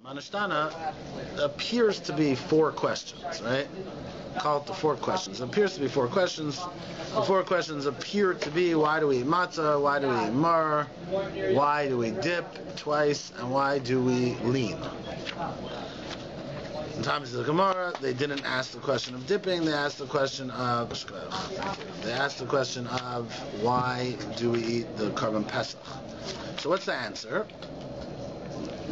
Manashtana appears to be 4 questions, right? Call it the 4 questions. It appears to be 4 questions. The 4 questions appear to be: why do we eat matzah? Why do we eat mar? Why do we dip twice? And why do we lean? In times of the Gemara, they didn't ask the question of dipping. They asked the question of why do we eat the korban Pesach? So what's the answer?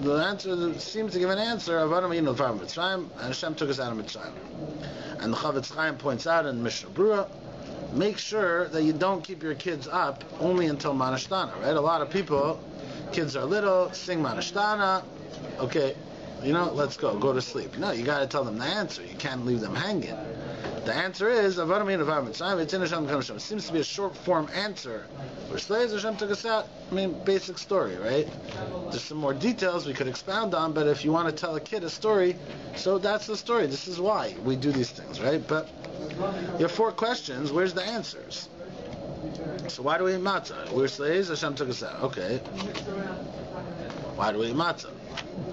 The answer seems to give an answer of Adam Yinu Farm Mitzrayim, and Hashem took us out of Mitzrayim. And the Chavetz Chaim points out in Mishnah Brura, make sure that you don't keep your kids up only until Manashtana, right? A lot of people, kids are little, sing Manashtana, okay, let's go to sleep. No, you got to tell them the answer. You can't leave them hanging. The answer is Adam Yinu Farm Mitzrayim. It's in Hashem Kam Hashem. It seems to be a short form answer. We're slaves. Hashem took us out. Basic story, right? There's some more details we could expound on, but if you want to tell a kid a story, so that's the story. This is why we do these things, right? But you have 4 questions. Where's the answers? So why do we eat matzah? We're slaves. Hashem took us out. Okay. Why do we eat matzah?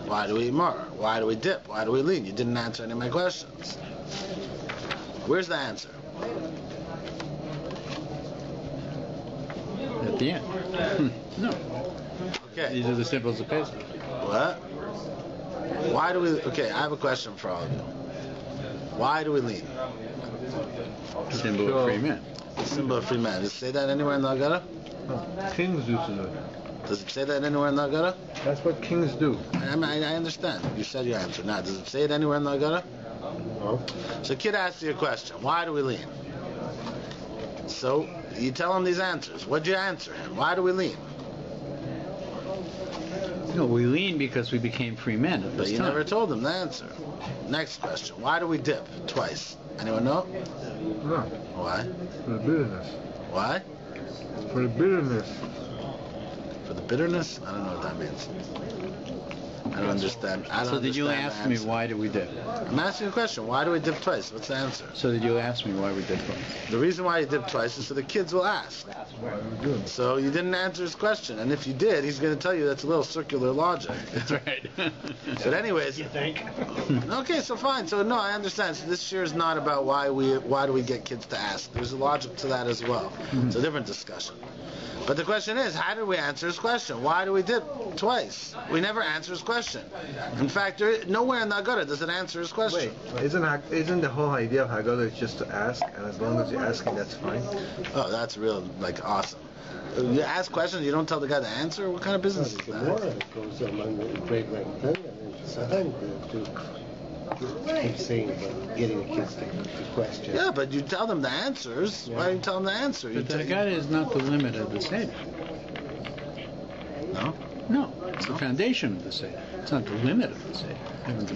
Why do we eat mar? Why do we dip? Why do we lean? You didn't answer any of my questions. Where's the answer? At the end. No. Okay. These are the symbols of Pesach. What? Why do we... Okay, I have a question for all of you. Why do we lean? Symbol of free men. Symbol of free men. Does it say that anywhere in the Haggadah? Kings do to do. Does it say that anywhere in the Haggadah? That's what kings do. I understand. You said your answer. Now, does it say it anywhere in the Haggadah? No. So a kid asks you a question. Why do we lean? So you tell him these answers. What'd you answer him? Why do we lean? No, we lean because we became free men at this But you time. never told him the answer. Next question. Why do we dip twice? Anyone know? No. Why? For the bitterness. Why? For the bitterness. For the bitterness? I don't know what that means. I don't understand. So did you ask me why do we dip? I'm asking you a question. Why do we dip twice? What's the answer? So did you ask me why we dip twice? The reason why you dip twice is so the kids will ask. So you didn't answer his question, and if you did, he's going to tell you that's a little circular logic. That's right. But anyways, you think? Okay, so fine. So no, I understand. So this year is not about why do we get kids to ask. There's a logic to that as well. It's a different discussion. But the question is, how did we answer his question? Why do we dip twice? We never answer his question. In fact, nowhere in the Haggadah does it answer his question. Wait, isn't the whole idea of Haggadah just to ask, and as long as you're asking, that's fine? Oh, that's real, awesome. You ask questions, you don't tell the guy the answer? What kind of business is that? Keep saying about getting the kids to question. Yeah, but you tell them the answers. Yeah. Why do you tell them the answer? But the Haggadah is not the limit of the Seder. No? No, it's the foundation of the Seder. It's not the limit of the Seder.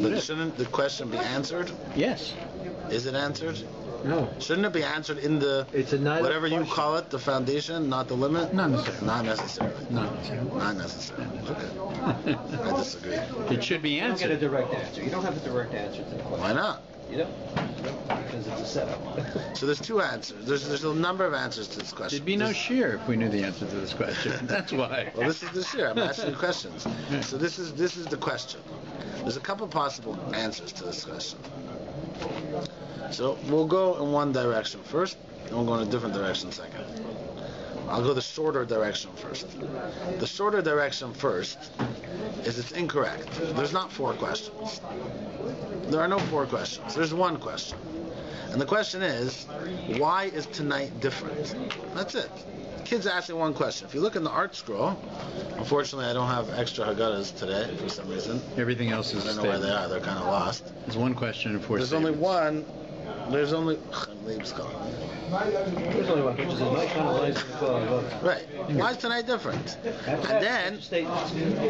But shouldn't the question be answered? Yes. Is it answered? No. Shouldn't it be answered in the, whatever you call it, the foundation, not the limit? Not necessarily. Not necessarily. Not necessarily. Not necessarily. Okay. I disagree. It should be answered. You don't get a direct answer. You don't have a direct answer to the question. Why not? You don't? Because it's a setup. So there's 2 answers. There's a number of answers to this question. There'd be no shear if we knew the answer to this question. That's why. Well, this is the shear. I'm asking you questions. So this is the question. There's a couple possible answers to this question. So we'll go in one direction first, and we'll go in a different direction second. I'll go the shorter direction first. The shorter direction first is it's incorrect. There's not 4 questions. There are no 4 questions. There's 1 question. And the question is, why is tonight different? That's it. Kids asking 1 question. If you look in the art scroll, unfortunately I don't have extra Haggadahs today for some reason. Everything else is I don't know where they are. They're kind of lost. There's 1 question and 4 There's statements. only one. There's only... There's only one, which is a nice kind of lies. Right. Why is tonight different? And then,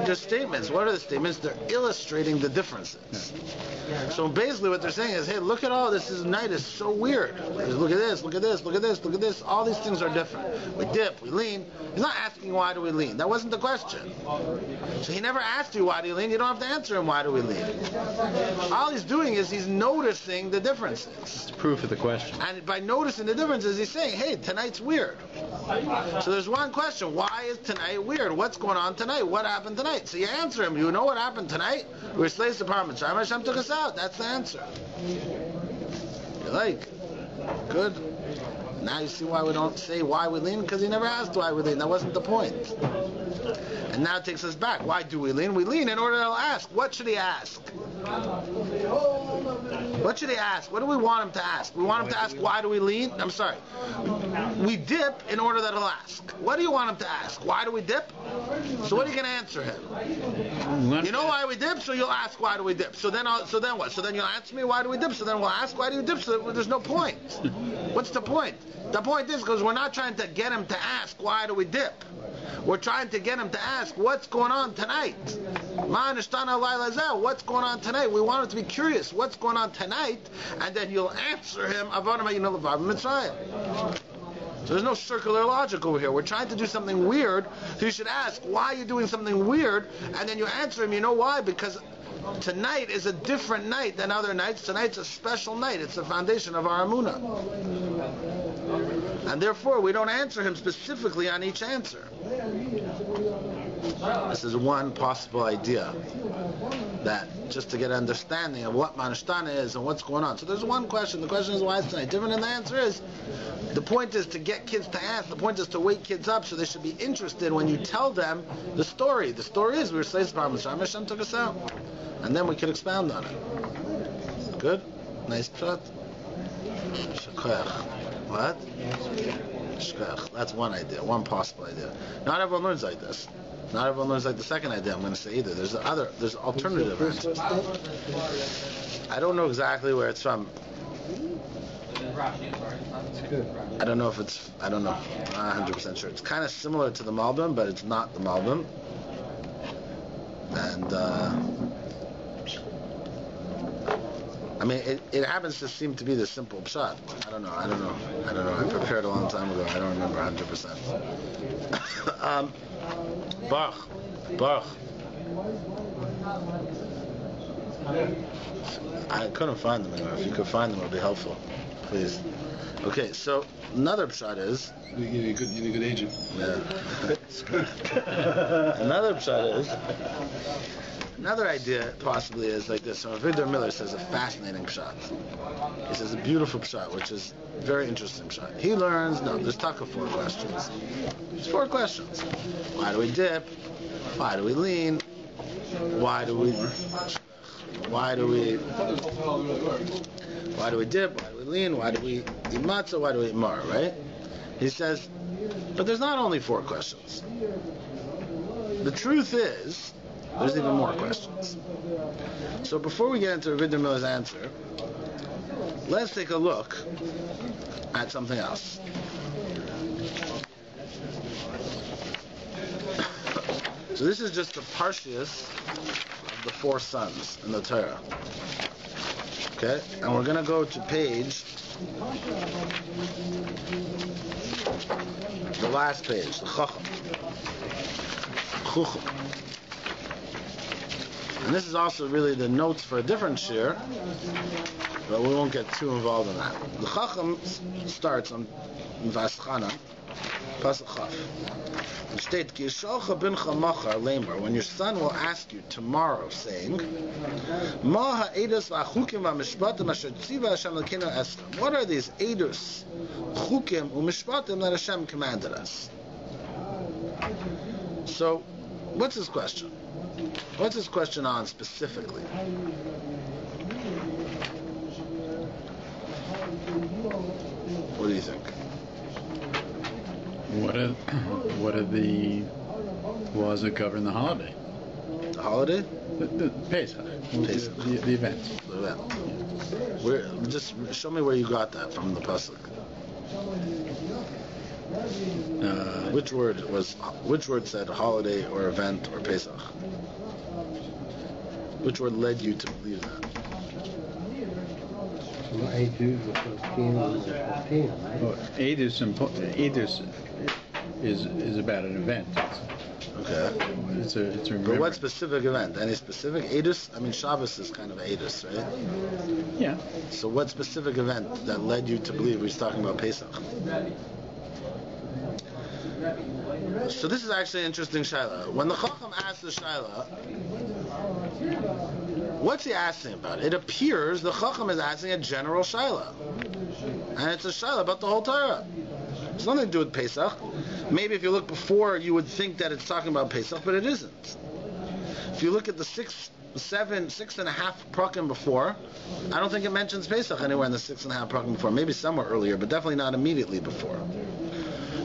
the statements. What are the statements? They're illustrating the differences. So basically what they're saying is, hey, look at all this. This night is so weird. Look at this, look at this, look at this, look at this. All these things are different. We dip, we lean. He's not asking why do we lean. That wasn't the question. So he never asked you why do you lean. You don't have to answer him why do we lean. All he's doing is he's noticing the differences. It's proof of the question. And by noticing the differences, he's saying, hey, tonight's weird. So there's one question. Why is tonight weird? What's going on tonight? What happened tonight? So you answer him. You know what happened tonight? We were slaves to Parliament. Hashem took us out. That's the answer. You like? Good. Now you see why we don't say why we lean, because he never asked why we lean. That wasn't the point. And now it takes us back. Why do we lean? We lean in order to ask. What should he ask? What should he ask? What do we want him to ask? We want him to ask, why do we lean? I'm sorry. We dip in order that he'll ask. What do you want him to ask? Why do we dip? So what are you going to answer him? You know why we dip, so you'll ask, why do we dip? So then what? So then you'll answer me, why do we dip? So then we'll ask, why do you dip? So there's no point. What's the point? The point is, because we're not trying to get him to ask, why do we dip? We're trying to get him to ask, what's going on tonight? What's going on tonight? We want him to be curious. What's going on tonight? And then you'll answer him, so there's no circular logic over here. We're trying to do something weird. So you should ask, why are you doing something weird? And then you answer him, you know why? Because tonight is a different night than other nights. Tonight's a special night. It's the foundation of our Amunah. And therefore, we don't answer him specifically on each answer. This is one possible idea, that just to get an understanding of what Manashtana is and what's going on. So there's one question. The question is, why is tonight different? And the answer is, the point is to get kids to ask. The point is to wake kids up so they should be interested when you tell them the story. The story is, we were slaves to Parliament. Hashem took us out. And then we could expound on it. Good? Nice shot. What? That's one idea, one possible idea. Not everyone learns like this. Not everyone learns like the second idea I'm going to say either. There's alternative answers. I don't know exactly where it's from. I don't know if it's, I'm not 100% sure. It's kind of similar to the Malbim, but it's not the Malbim. And, I mean, it happens to seem to be the simple pshat. I don't know. I prepared a long time ago. I don't remember 100%. Baruch. I couldn't find them anywhere. If you could find them, it would be helpful. Please. Okay, so another pshat is... You're a good agent. Yeah. Another pshat is... Another idea possibly is like this. So Victor Miller says a fascinating pshat. He says a beautiful pshat, which is a very interesting pshat. He learns, there's talk of 4 questions. There's 4 questions. Why do we dip? Why do we lean? Why do we dip? Why do we lean? Why do we eat matzah? Why do we eat mar, right? He says, but there's not only 4 questions. The truth is, there's even more questions. So before we get into Victor Miller's answer, let's take a look at something else. So this is just the Parshias of the 4 sons in the Torah. Okay? And we're going to go to page, the last page, the Chuchim. And this is also really the notes for a different shir, but we won't get too involved in that. The Chacham starts on Vaschana, Pasuk Chaf. It states, Ki yishalcha bincha machar leimar, when your son will ask you tomorrow, saying, Ma ha'edus v'achukim v'mishpatim asher tziva Hashem l'keinu estam. What are these edus, chukim, u'mishpatim that Hashem commanded us? So, what's his question? What's his question on specifically? What do you think? What are the laws that govern the holiday? The holiday? The Pesach. The event. The event. Where? Just show me where you got that from the Pesach. Which word said holiday or event or Pesach? Which word led you to believe that? Edus is about an event. Okay. It's a But remembrance. what specific event? Any specific Edus? I mean, Shabbos is kind of Edus, right? Yeah. So what specific event that led you to believe he's talking about Pesach? So this is actually an interesting shaila. When the Chacham asks the shaila, what's he asking about? It appears the Chacham is asking a general shaila, and it's a shaila about the whole Torah. It's nothing to do with Pesach. Maybe if you look before, you would think that it's talking about Pesach, but it isn't. If you look at the 6.5 prakim before, I don't think it mentions Pesach anywhere in the 6.5 prakim before. Maybe somewhere earlier, but definitely not immediately before.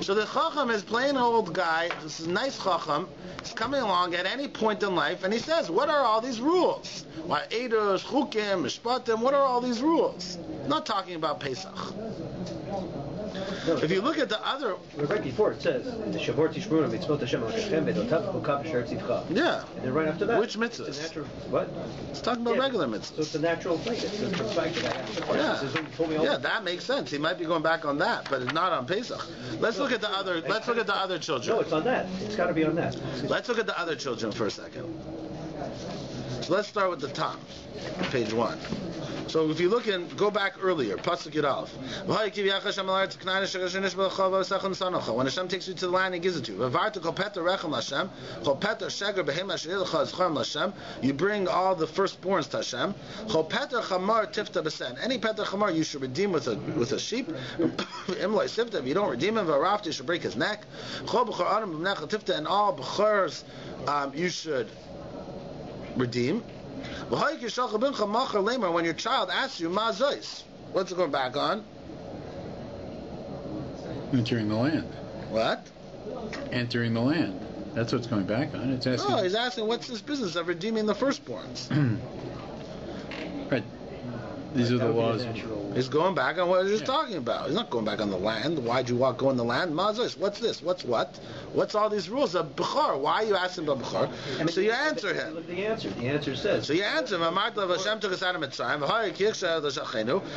So the Chacham is plain old guy. This is a nice Chacham. He's coming along at any point in life, and he says, "What are all these rules? Why Eidos, Chukim, Mishpatim? What are all these rules?" Not talking about Pesach. If you look at the other, right before it says, "Shavor Tishmonu Mitzvot Hashem Elokechem V'Dotav Chukav Asher Tzivcha." yeah, And then right after that, which mitzvahs? It's a natural, what? It's talking about regular mitzvahs. So it's a natural thing. It's the perspective I have. Yeah, that makes sense. He might be going back on that, but it's not on Pesach. Let's look at the other. Let's look at the other children. No, it's on that. It's got to be on that. Let's look at the other children for a second. So let's start with the top, page 1. So if you look and go back earlier, Pasuk Yud Aleph. When Hashem takes you to the land, He gives it to you. You bring all the firstborns to Hashem. Any peter chamar you should redeem with a sheep. If you don't redeem him, you should break his neck. And all bechors you should redeem. When your child asks you, Ma zois, what's it going back on? Entering the land. What? Entering the land. That's what's going back on. It's asking. No, he's asking, what's this business of redeeming the firstborns? Right. These are the laws. He's going back on what he's talking about. He's not going back on the land. Why'd you go in the land? Ma zois, what's this? What's what? What's all these rules of Bechor? Why are you asking about Bechor? So you answer him. Look at the answer. The answer says. So you answer him. Hashem took us out of Mitzrayim,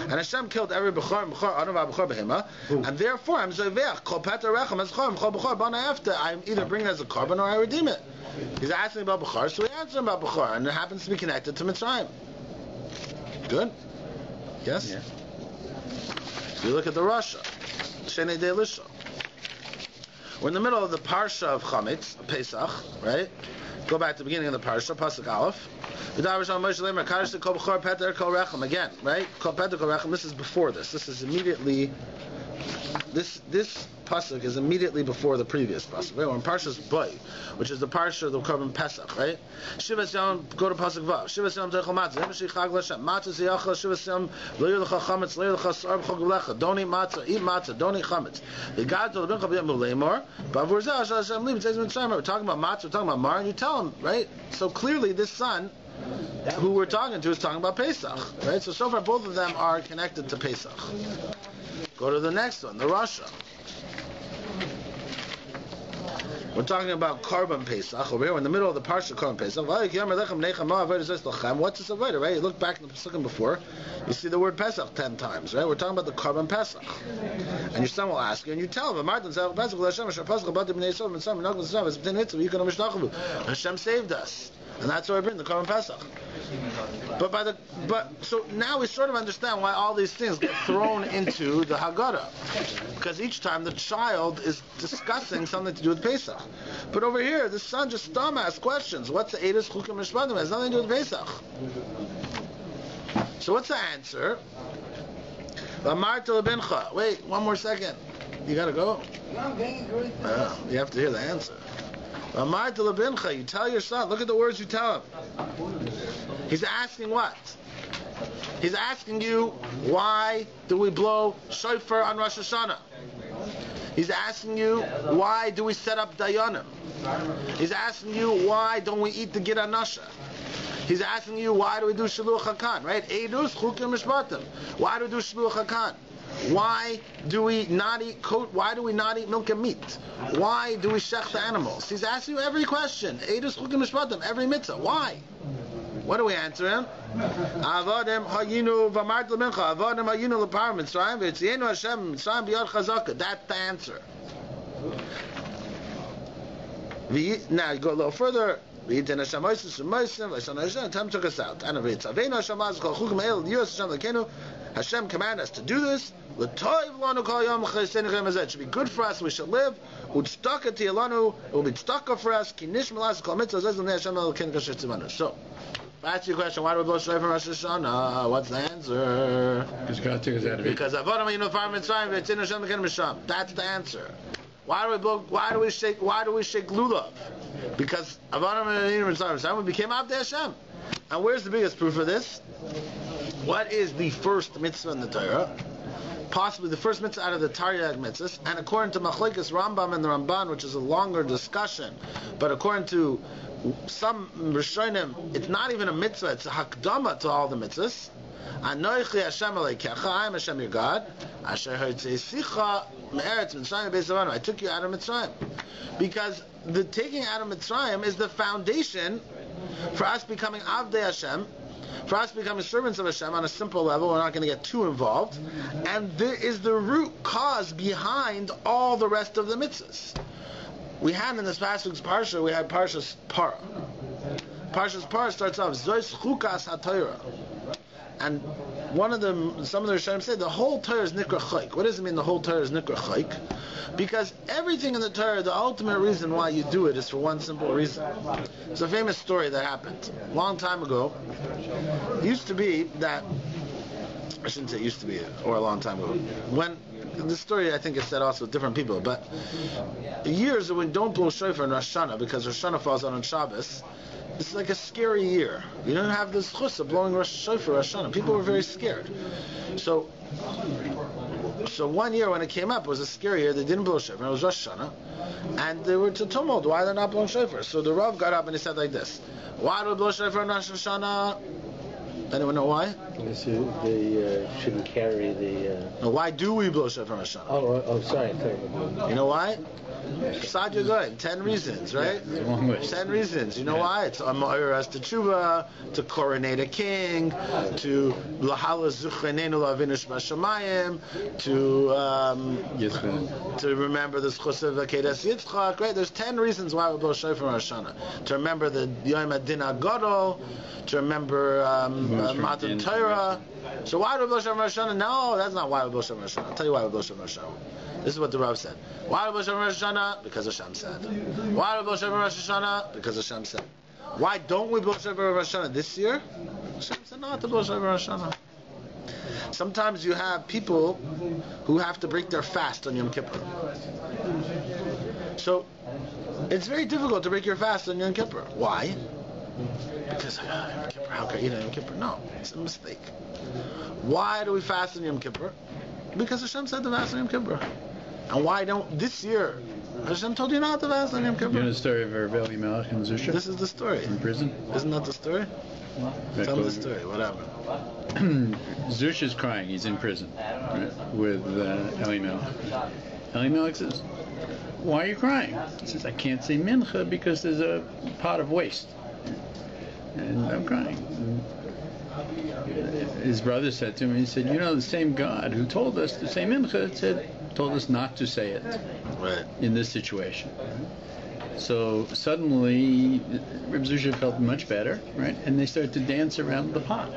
and Hashem killed every Bechor, and therefore I'm either bring it as a carbon or I redeem it. He's asking about Bechor, so we answer him about Bechor, and it happens to be connected to Mitzrayim. Good? Yes? Yeah. So you look at the Rasha, Shenei De Lisha. We're in the middle of the Parsha of Chametz, Pesach, right? Go back to the beginning of the Parsha, Pasuk Aleph. Again, right? This is before this. This is immediately. This pasuk is immediately before the previous pasuk. Right? We're in Parshas Boy, which is the parsha of the Korban Pesach, right? Shivas Yom, go to pasuk Vav. Shivas Yom Teichel Matzah. Him Shechag Lashem. Matzah Ziyachal. Shivas Yom Lo Yirlecha Chametz. Lo Yirlecha Sar B'Chol Gevlecha. Don't eat matzah. Eat matzah. Don't eat chametz. The God told Rabbi B'Yam Uleimor. B'Avur Zeh Hashem Lim. Tzeiz Mitzrayim. We're talking about matzah. We're talking about mar, and you tell him, right? So clearly, this son who we're talking to is talking about Pesach, right? So far, both of them are connected to Pesach. Go to the next one, the Rasha. We're talking about Korban Pesach. Over here, we're in the middle of the Parsha Korban Pesach. What's this avodah, right? You look back in the Pesukim before, you see the word Pesach 10 times, right? We're talking about the Korban Pesach. And your son will ask you, and you tell him, Hashem saved us. And that's why we bring the Korban Pesach. So now we sort of understand why all these things get thrown into the Haggadah, because each time the child is discussing something to do with Pesach. But over here, the son just dumb asks questions. What's the Eidos Chukim Mishpatim? It has nothing to do with Pesach. So what's the answer? Wait, one more second. You gotta go. You have to hear the answer. You tell your son, look at the words you tell him. He's asking what? He's asking you, why do we blow shofar on Rosh Hashanah? He's asking you, why do we set up dayanim? He's asking you, why don't we eat the gid anasha? He's asking you, why do we do shiluach hakan? Right? Eidus chukim mishpatim. Why do we do shiluach hakan? Why do we not eat milk and meat? Why do we shech the animals? He's asking you every question. Eidus chukim mishpatim, every mitzvah. Why? What do we answer him? Avadim hayinu v'amart lemincha. Avadim hayinu l'par Mitzrayim v'etzienu Hashem Mitzrayim b'yad chazaka. That's the answer. Now you go a little further. Hashem took us out. Hashem commanded us to do this. It should be good for us. We should live. It will be tzedakah for us. So, ask you a question. Why do we blow shofar Rosh Hashanah? What's the answer? Because God took us out of Egypt. Because that's the answer. Why do we blow? Why do we shake lulav? Because we became Abdei Hashem. And where's the biggest proof of this? What is the first mitzvah in the Torah? Possibly the first mitzvah out of the Taryag mitzvahs. And according to Machlekes Rambam and the Ramban, which is a longer discussion, but according to some Rishonim, it's not even a mitzvah; it's a hakdama to all the mitzvahs. Anochi Hashem Elokecha, I am Hashem your God. Asher hotzeisecha me'eretz Mitzrayim beis Avanu, I took you out of Mitzrayim. Because the taking out of Mitzrayim is the foundation for us becoming Avdei Hashem, for us becoming servants of Hashem on a simple level. We're not going to get too involved. And there is the root cause behind all the rest of the mitzvahs. We had in this past week's parsha, we had Parshas Parah. Parshas Parah starts off, Zois Chukas HaTorah. And some of the Rishonim say the whole Torah is Nikra Chayk. What does it mean the whole Torah is Nikra Chayk? Because everything in the Torah, the ultimate reason why you do it is for one simple reason. It's a famous story that happened a long time ago. It used to be that, I shouldn't say it used to be, or a long time ago, when, the story I think is said also with different people, but years when we don't blow shofar in Rosh Hashanah, because Rosh Hashanah falls out on Shabbos, it's like a scary year. You don't have this chus of blowing shofar Rosh Hashanah. People were very scared. So one year when it came up, it was a scary year. They didn't blow shofar. It was Rosh Hashanah, and they were to tumult. Why they're not blowing shofar? So the Rav got up and he said like this: why do we blow shofar in Rosh Hashanah? Anyone know why? Because they shouldn't carry the... No, why do we blow shofar in Rosh Hashanah? Oh, sorry. You know why? Sad you're good. 10 reasons, right? It's a long list. 10 reasons. You know why? It's Amoiras to Tshuva, to coronate a king, to Lahala Zuchanenu Lavinish Bashamayim, to remember the Schus of Akedas Yitzchak, right? There's 10 reasons why we blow shofar in Rosh Hashanah. To remember the Yom Adin HaGadol, to remember Matan Torah. So why do we blow shofar in Rosh Hashanah? No, that's not why we blow shofar in Rosh Hashanah. I'll tell you why we blow shofar in Rosh Hashanah. This is what the Rav said. Why do we blow shofar in Rosh Hashanah? Because Hashem said. Why do we blow shofar in Rosh Hashanah? Because Hashem said. Why don't we blow shofar in Rosh Hashanah this year? Hashem said not to blow shofar in Rosh Hashanah. Sometimes you have people who have to break their fast on Yom Kippur. So it's very difficult to break your fast on Yom Kippur. Why? Because Yom Kippur, how can I eat on Yom Kippur? No, it's a mistake. Why do we fast on Yom Kippur? Because Hashem said to fast on Yom Kippur. And why don't this year? Hashem told you not to fast on Yom Kippur. You know the story of Rabbi Melech and Zusha? This is the story. In prison? Isn't that the story? Tell me the story. What happened? Zusha's crying. He's in prison, right, with Elimelech. Elimelech says, "Why are you crying?" He says, "I can't say mincha because there's a pot of waste, and I'm crying." His brother said to him, he said, "You know, the same God who told us to say mincha told us not to say it right in this situation." So suddenly, Reb Zusha felt much better, right? And they started to dance around the pot,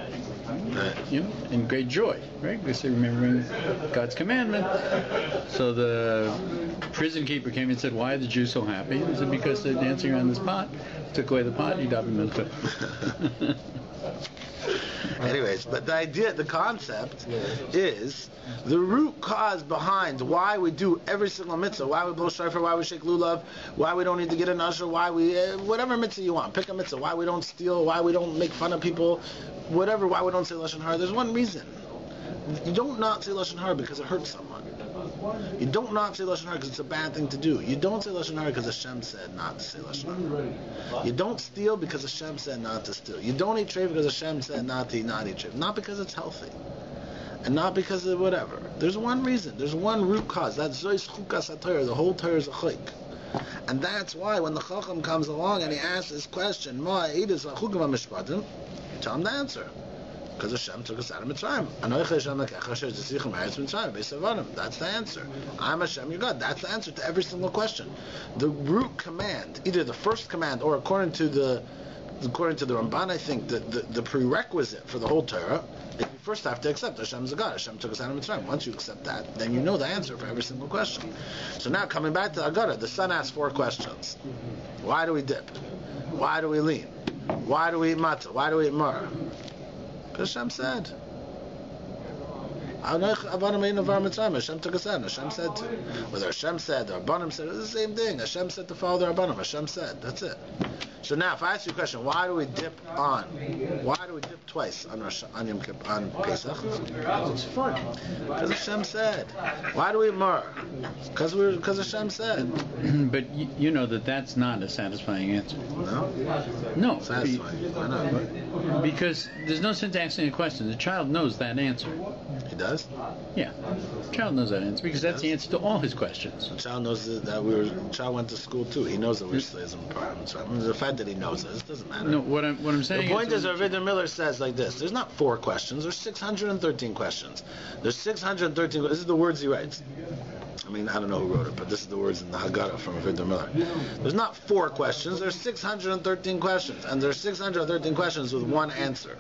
right. you know, in great joy, right? Because they're remembering God's commandment. So the prison keeper came and said, "Why are the Jews so happy?" He said, "Because they're dancing around this pot. Took away the pot, you daven mincha." Anyways, but the idea, the concept is the root cause behind why we do every single mitzvah, why we blow shofar, why we shake lulav, why we don't need to get an usher, why we, whatever mitzvah you want, pick a mitzvah, why we don't steal, why we don't make fun of people, whatever, why we don't say Lashon Hara. There's one reason. You don't not say Lashon Hara because it hurts someone. You don't not say Lashon Hara because it's a bad thing to do. You don't say Lashon Hara because Hashem said not to say Lashon Hara. You don't steal because Hashem said not to steal. You don't eat treif because Hashem said not to eat treif. Not because it's healthy. And not because of whatever. There's one reason. There's one root cause. That's Zois Chukas HaTorah. The whole Torah is a chayk. And that's why when the Chacham comes along and he asks this question, Ma Eidos VaChukim VaMishpatim, tell him the answer. Because Hashem took us out of Mitzrayim. Anoich Hashem Elokecha asher tzisicha me'eretz Mitzrayim beis Avadim. That's the answer. I'm Hashem, your God. That's the answer to every single question. The root command, either the first command or according to the Ramban, I think the prerequisite for the whole Torah is you first have to accept Hashem's a God. Hashem took us out of Mitzrayim. Once you accept that, then you know the answer for every single question. So now coming back to Haggadah, the son asks 4 questions. Why do we dip? Why do we lean? Why do we eat matzah? Why do we eat maror? Because Hashem said. Hashem took us out, and Hashem said to. Whether Hashem said or Rabbanim said, it's the same thing. Hashem said to follow the Rabbanim. Hashem said. That's it. So now, if I ask you a question, why do we dip twice on Yom Kippur, on Pesach? It's fun. Because Hashem said. Why do we eat maror? Because Hashem said. But you know that's not a satisfying answer. No. Satisfying. Why not? Because there's no sense asking a question. The child knows that answer. He does? Yeah. The child knows that answer because that's the answer to all his questions. The child knows that the child went to school too. He knows that we're slaves and parents. So the fact that he knows it doesn't matter. No, what I'm saying. The point is, Rabbi Miller says like this: there's not 4 questions. There's 613 questions. There's 613. This is the words he writes. I mean, I don't know who wrote it, but this is the words in the Haggadah from Rabbi Miller. There's not 4 questions. There's 613 questions, and there's 613 questions with one answer,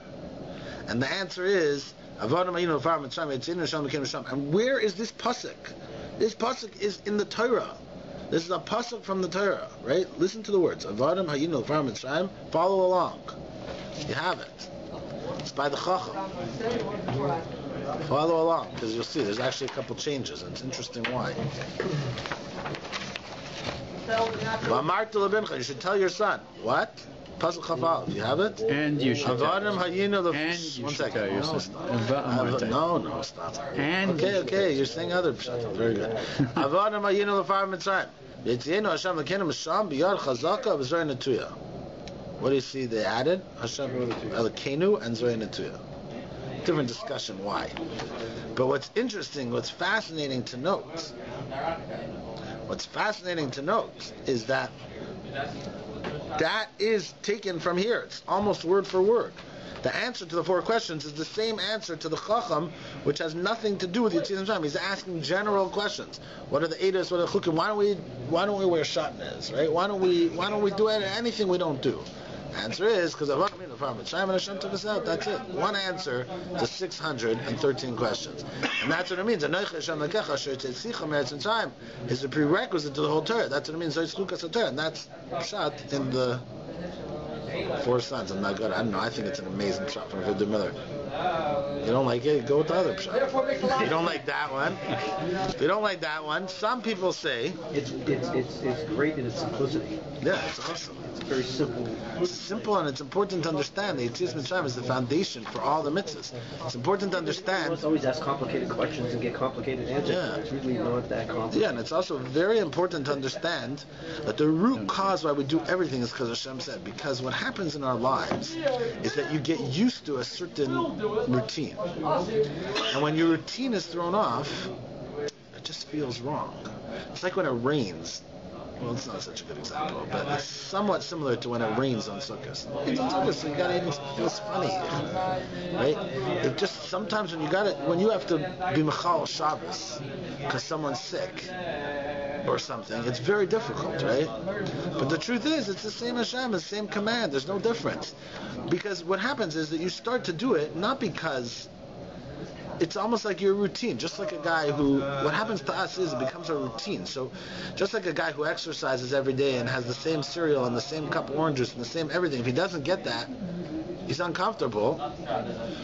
and the answer is. And where is this pasuk? This pasuk is in the Torah. This is a pasuk from the Torah, right? Listen to the words. Follow along. You have it. It's by the Chacham. Follow along, because you'll see there's actually a couple changes, and it's interesting why. You should tell your son. What? Pasuk Chafal. You have it? And you should tell your son. One second. No, stop. And okay. You're saying other pshatim. Very good. Avadim hayinu l'far Mitzrayim. Yitzienu Hashem l'keinu misham biyad chazaka v'zrei netuya. What do you see? They added Hashem l'keinu and zrei netuya. Different discussion why. But what's interesting, what's fascinating to note is that is taken from here. It's almost word for word. The answer to the 4 questions is the same answer to the Chacham, which has nothing to do with Yitzhak Hashem. He's asking general questions. What are the Eidos? What are the Chukim? Why don't we wear shatnez? Right? Why don't we do anything we don't do? The answer is because of Hashem took us out. That's it. One answer to 613 questions, and that's what it means. Is a prerequisite to the whole Torah. That's what it means. And that's shot in the 4 sons. I'm not good. I don't know. I think it's an amazing shot from Rabbi Miller. You don't like it? Go with the other shot. You don't like that one? If you don't like that one, some people say it's great in its simplicity. Yeah, it's awesome. It's very simple. It's simple, and it's important to understand. The Yetzias Mitzrayim is the foundation for all the mitzvahs. It's important to understand. Let's always ask complicated questions and get complicated answers. Yeah. It's really not that complicated. Yeah, and it's also very important to understand that the root cause why we do everything is because Hashem said. Because what happens in our lives is that you get used to a certain routine, and when your routine is thrown off, it just feels wrong. It's like when it rains. Well, it's not such a good example, but it's somewhat similar to when it rains on Sukkot. It's on Sukkot, so you gotta even feels funny, right? It just sometimes when you have to be Mechal Shabbos because someone's sick or something, it's very difficult, right? But the truth is, it's the same Hashem, the same command. There's no difference, because what happens is that you start to do it not because. It's almost like your routine, just like a guy who, what happens to us is it becomes a routine. So just like a guy who exercises every day and has the same cereal and the same cup of orange juice and the same everything, if he doesn't get that, he's uncomfortable.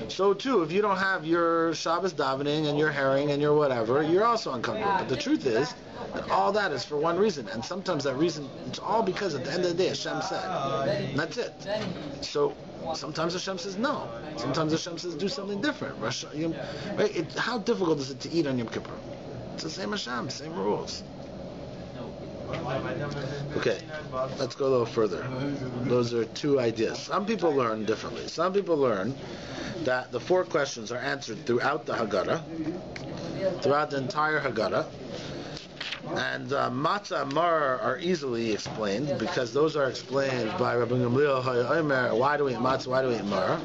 So too, if you don't have your Shabbos davening and your herring and your whatever, you're also uncomfortable. But the truth is that all that is for one reason, and sometimes that reason, it's all because at the end of the day Hashem said. And that's it. So sometimes Hashem says no. Sometimes Hashem says do something different. Right? How difficult is it to eat on Yom Kippur? It's the same Hashem, same rules. Okay, let's go a little further. Those are 2 ideas. Some people learn differently. Some people learn that the 4 questions are answered throughout the Haggadah, throughout the entire Haggadah, And matzah and mar are easily explained because those are explained by Rabbi Gamliel. Why do we eat matzah? Why do we eat mar?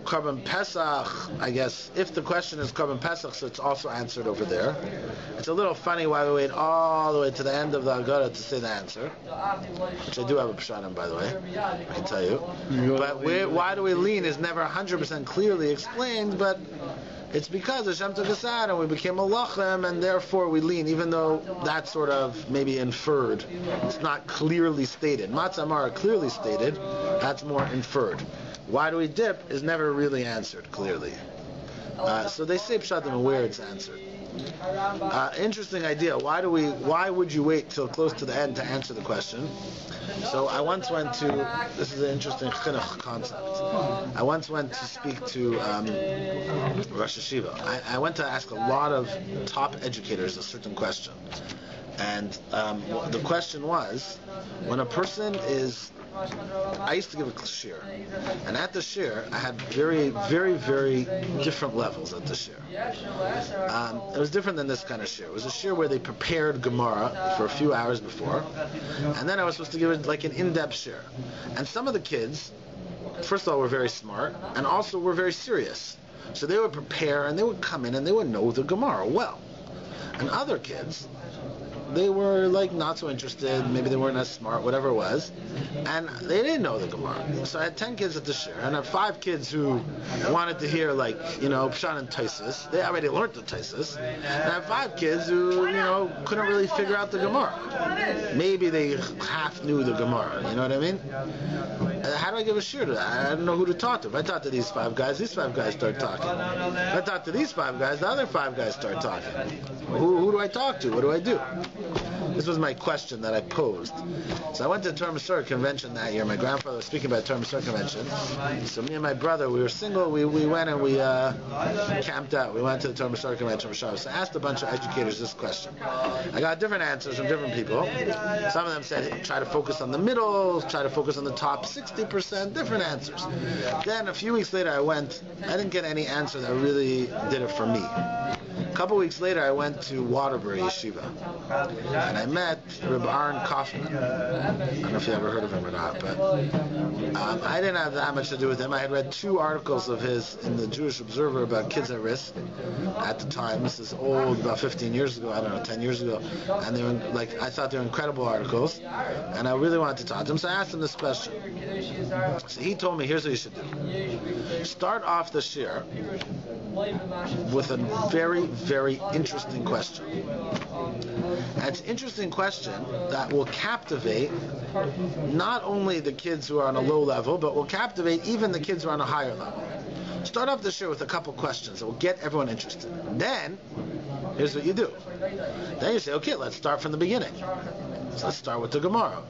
Korban Pesach, I guess, if the question is Korban Pesach, so it's also answered over there. It's a little funny why we wait all the way to the end of the Haggadah to say the answer, which I do have a pshat on, by the way, I can tell you. But why do we lean is never 100% clearly explained, but it's because Hashem took us out and we became a lachem, and therefore we lean, even though that's sort of maybe inferred. It's not clearly stated. Matzah Mar clearly stated, that's more inferred. Why do we dip is never really answered clearly. So they say pshatim where it's answered. Interesting idea. Why would you wait till close to the end to answer the question? So I once went to, this is an interesting chinuch concept. I once went to speak to Rosh Hashiva. I went to ask a lot of top educators a certain question. And the question was, when a person is, I used to give a shir, and at the shir I had very, very, very different levels at the shir. It was different than this kind of shir. It was a shir where they prepared Gemara for a few hours before, and then I was supposed to give it like an in-depth shir. And some of the kids, first of all, were very smart, and also were very serious. So they would prepare, and they would come in, and they would know the Gemara well. And other kids, they were like not so interested, maybe they weren't as smart, whatever it was, and they didn't know the Gemara. So I had 10 kids at the shir, and I had 5 kids who wanted to hear Pshat and Taisus. They already learned the Taisus. And I had 5 kids who, couldn't really figure out the Gemara. Maybe they half knew the Gemara, you know what I mean? How do I give a shir to that? I don't know who to talk to. If I talk to these 5 guys, these 5 guys start talking. If I talk to these 5 guys, the other 5 guys start talking. Who do I talk to? What do I do? This was my question that I posed. So I went to the Torah Masorah convention that year. My grandfather was speaking about the Torah Masorah convention. So me and my brother, we were single. We went and we camped out. We went to the Torah Masorah convention. So I asked a bunch of educators this question. I got different answers from different people. Some of them said, try to focus on the middle, try to focus on the top 60%, different answers. Then a few weeks later I went, I didn't get any answer that really did it for me. A couple weeks later I went to Waterbury Yeshiva. And I met Rabbi Aaron Kaufman. I don't know if you ever heard of him or not, but I didn't have that much to do with him. I had read 2 articles of his in the Jewish Observer about kids at risk at the time. This is old, about 15 years ago, I don't know, 10 years ago. And they were I thought they were incredible articles, and I really wanted to talk to him. So I asked him this question. So he told me, here's what you should do. Start off the shir with a very, very interesting question. And it's an interesting question that will captivate not only the kids who are on a low level, but will captivate even the kids who are on a higher level. Start off the shir with a couple questions that will get everyone interested. Then, here's what you do. Then you say, okay, let's start from the beginning. So let's start with the Gemara.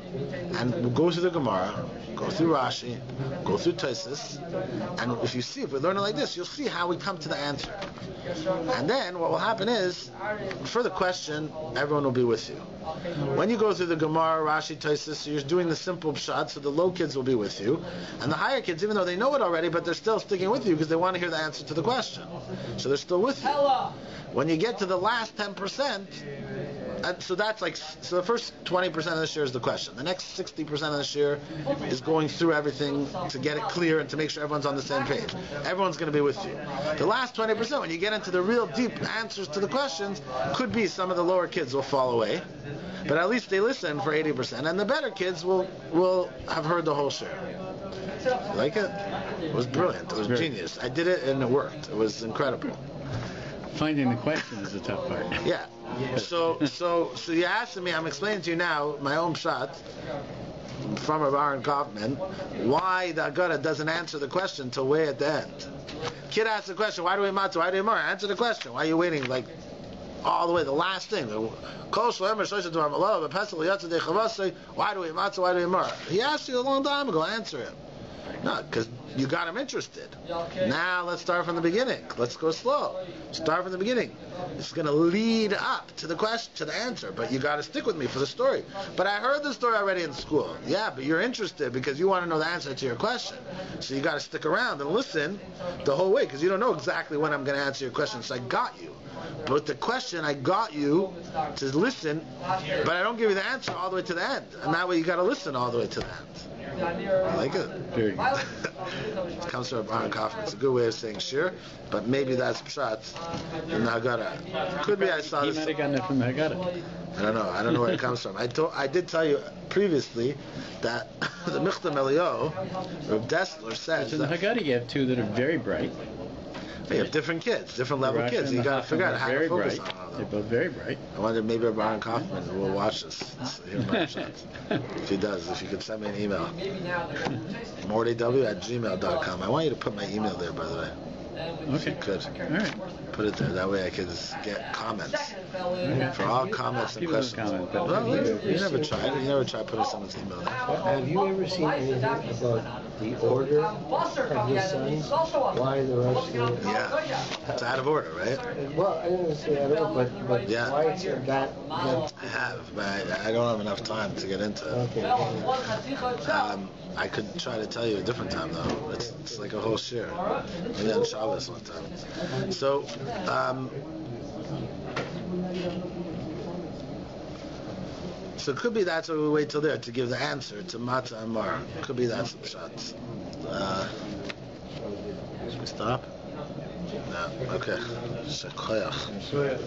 And we'll go through the Gemara, go through Rashi, go through Taisus, and if we learn it like this, you'll see how we come to the answer. And then what will happen is, for the question, everyone will be with you. When you go through the Gemara, Rashi, Taisus, so you're doing the simple pshat, so the low kids will be with you. And the higher kids, even though they know it already, but they're still sticking with you because they want to hear the answer to the question. So they're still with you. When you get to the last 10%, so that's so the first 20% of the shir is the question. The next 60% of the shir is going through everything to get it clear and to make sure everyone's on the same page. Everyone's going to be with you. The last 20%, when you get into the real deep answers to the questions, could be some of the lower kids will fall away, but at least they listen for 80%, and the better kids will have heard the whole shir. You like it? It was brilliant. It was genius. I did it and it worked. It was incredible. Finding the question is the tough part. Yeah. So you asked me, I'm explaining to you now my own pshat from Rabbi Aaron Kaufman, why the Haggadah doesn't answer the question till way at the end. Kid asks the question, why do we matzah, why do we mar? Answer the question. Why are you waiting all the way, the last thing? Why do we matzah, why do we mar? He asked you a long time ago, answer it. No, because you got him interested. Now let's start from the beginning. Let's go slow. Start from the beginning. It's going to lead up to the question, to the answer, but you got to stick with me for the story. But I heard the story already in school. Yeah, but you're interested because you want to know the answer to your question. So you got to stick around and listen the whole way, because you don't know exactly when I'm going to answer your question. So I got you. But with the question, I got you to listen, but I don't give you the answer all the way to the end. And that way you got to listen all the way to the end. I like it. Very good. It comes from Baron Kaufman. It's a good way of saying shir, but maybe that's pshat in the Haggadah. Could be I saw this. He might have gotten it from the Haggadah. I don't know. I don't know where it comes from. I did tell you previously that the Michtam Eliyahu, Reb Dessler says In the Haggadah you have two that are very bright. You have different kids, different level Rashi kids. and You the got to figure out how to very focus bright. on all of They're them. both very bright. I wonder maybe Baron Kaufman will watch this. Hear my shots. If he does, if you could send me an email. mordyw@gmail.com. I want you to put my email there, by the way. If you could. All right. Put it there. That way I could get comments. For all comments and People don't questions. comment, but- Well, you never tried. You never tried putting someone's email there. Have you ever seen anything about the order of his sons? Why the rest of the... Yeah. It's out of order, right? Well, I didn't say at all, but Yeah. why is it that... I have, but I don't have enough time to get into it. Okay. I could try to tell you a different time though. It's like a whole share. Maybe on Shabbos one time. So, so it could be that's why we wait till there to give the answer to Mata and Mar. Could be that's some shots. Should we stop? No. Okay. Shekoyach.